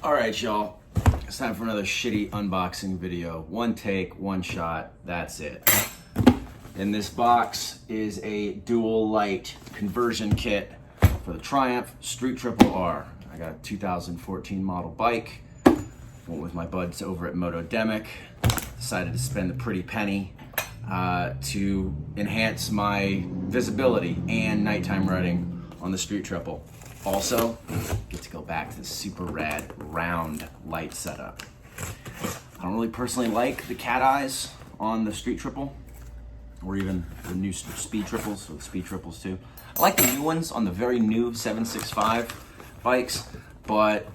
All right, y'all. It's time for another shitty unboxing video. One take, one shot, that's it. In this box is a dual light conversion kit for the Triumph Street Triple R. I got a 2014 model bike. Went with my buds over at MOTODEMIC. Decided to spend a pretty penny to enhance my visibility and nighttime riding on the Street Triple. Also, get to go back to the super rad round light setup. I don't really personally like the cat eyes on the Street Triple, or even the new Speed Triples, or the Speed Triples too. I like the new ones on the very new 765 bikes, but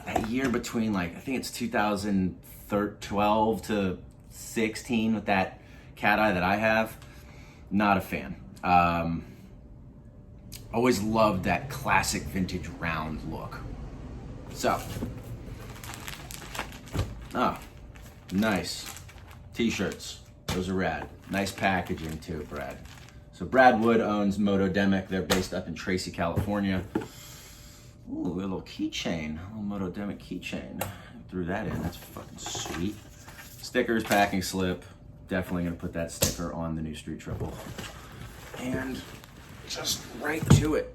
that year between, like, I think it's 2012 to 16 with that cat eye that I have, not a fan. Always loved that classic vintage round look. So, nice t-shirts. Those are rad. Nice packaging too, Brad. So Brad Wood owns MOTODEMIC. They're based up in Tracy, California. Ooh, a little keychain, a little MOTODEMIC keychain. Threw that in, that's fucking sweet. Stickers, packing slip. Definitely gonna put that sticker on the new Street Triple. And just right to it.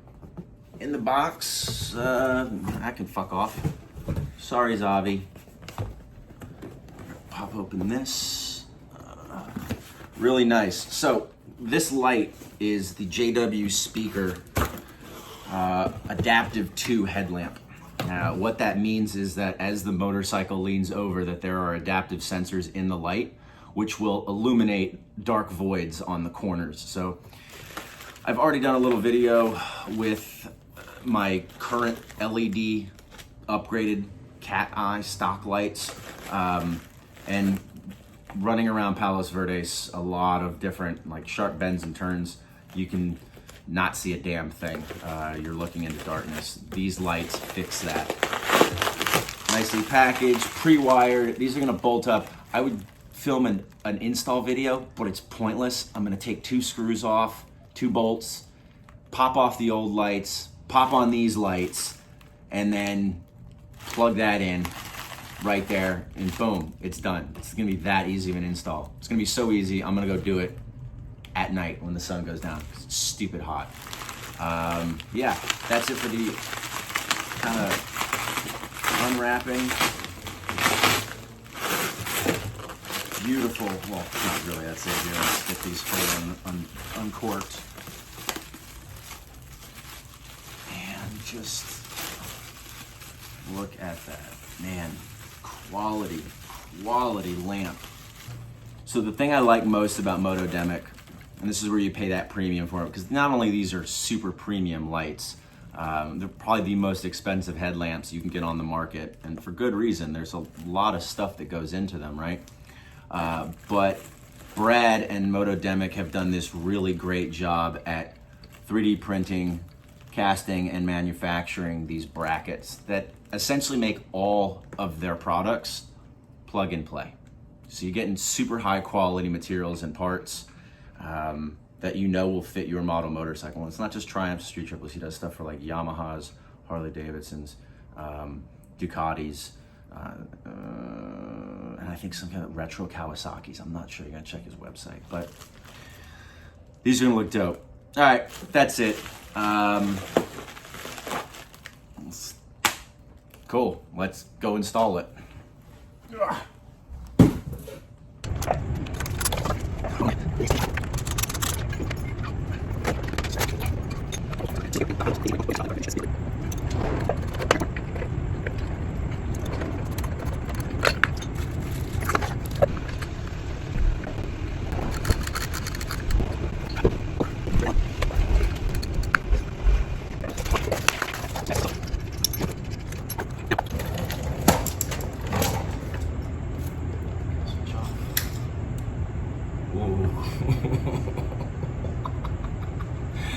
In the box, I can fuck off. Sorry, Zavi. Pop open this. Really nice. So this light is the JW Speaker Adaptive 2 headlamp. What that means is that as the motorcycle leans over, that there are adaptive sensors in the light, which will illuminate dark voids on the corners. So I've already done a little video with my current LED upgraded cat eye stock lights, and running around Palos Verdes, a lot of different like sharp bends and turns. You can not see a damn thing. You're looking into darkness. These lights fix that. Nicely packaged, pre-wired. These are gonna bolt up. I would film an install video, but it's pointless. I'm gonna take 2 screws off, 2 bolts, pop off the old lights, pop on these lights, and then plug that in right there, and boom, it's done. It's gonna be that easy of an install. It's gonna be so easy, I'm gonna go do it at night when the sun goes down. It's stupid hot. Yeah, that's it for the kind of unwrapping. Beautiful, well, not really, that's it here. Let's get these fully uncorked. And just look at that. Man, quality lamp. So the thing I like most about MOTODEMIC, and this is where you pay that premium for it, because not only these are super premium lights, they're probably the most expensive headlamps you can get on the market, and for good reason. There's a lot of stuff that goes into them, right? But Brad and MOTODEMIC have done this really great job at 3D printing, casting, and manufacturing these brackets that essentially make all of their products plug and play. So you're getting super high quality materials and parts that you know will fit your model motorcycle. And it's not just Triumph Street Triples. He does stuff for like Yamahas, Harley Davidsons, Ducatis, and I think some kind of retro Kawasaki's. I'm not sure. You gotta check his website. But these are gonna look dope. All right, that's it. Cool. Let's go install it.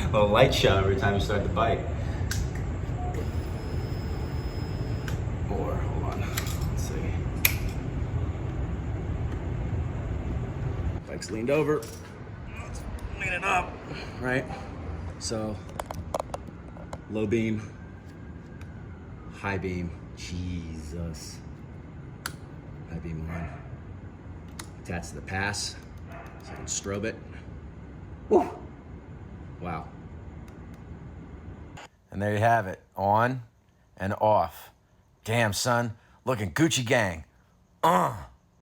A little light show every time you start the bike. Or, hold on, let's see. Bike's leaned over. Let's lean it up, right? So, low beam, High beam. Jesus. High beam on. Attach to the pass so I can strobe it. Woo! Wow. And there you have it. On and off. Damn, son. Looking Gucci gang.